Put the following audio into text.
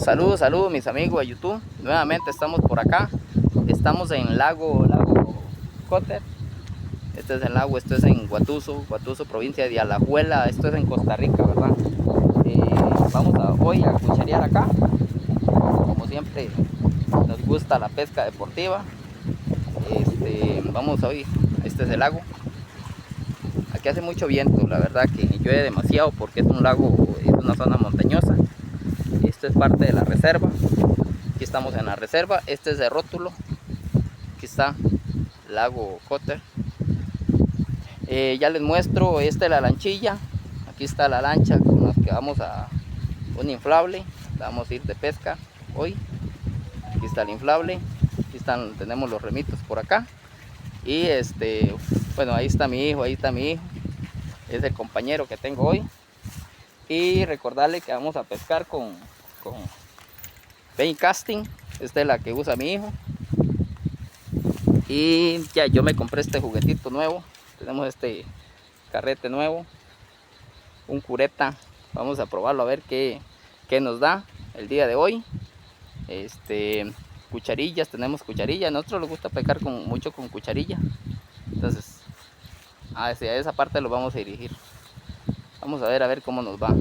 Saludos mis amigos de YouTube. Nuevamente estamos por acá. Estamos en lago Cotter. Este es el lago, esto es en Guatuso, provincia de Alajuela. Esto es en Costa Rica, ¿verdad? Vamos hoy a cucharear acá. Como siempre nos gusta la pesca deportiva. Vamos hoy, este es el lago. Aquí hace mucho viento, la verdad que llueve demasiado porque es un lago, es una zona montañosa. Esto es parte de la reserva. Aquí estamos en la reserva. Este es el rótulo. Aquí está lago Cotter. Ya les muestro, esta es la lanchilla. Aquí está la lancha con la que vamos a un inflable. Vamos a ir de pesca hoy. Aquí está el inflable. Aquí tenemos los remitos por acá. Y bueno, ahí está mi hijo, es el compañero que tengo hoy. Y recordarle que vamos a pescar con Paint Casting. Esta es la que usa mi hijo. Y ya yo me compré este juguetito nuevo. Tenemos este carrete nuevo, un cureta. Vamos a probarlo a ver qué nos da el día de hoy. Cucharillas, tenemos cucharilla. A nosotros nos gusta pescar mucho con cucharilla. Entonces hacia esa parte lo vamos a dirigir. Vamos a ver cómo nos va.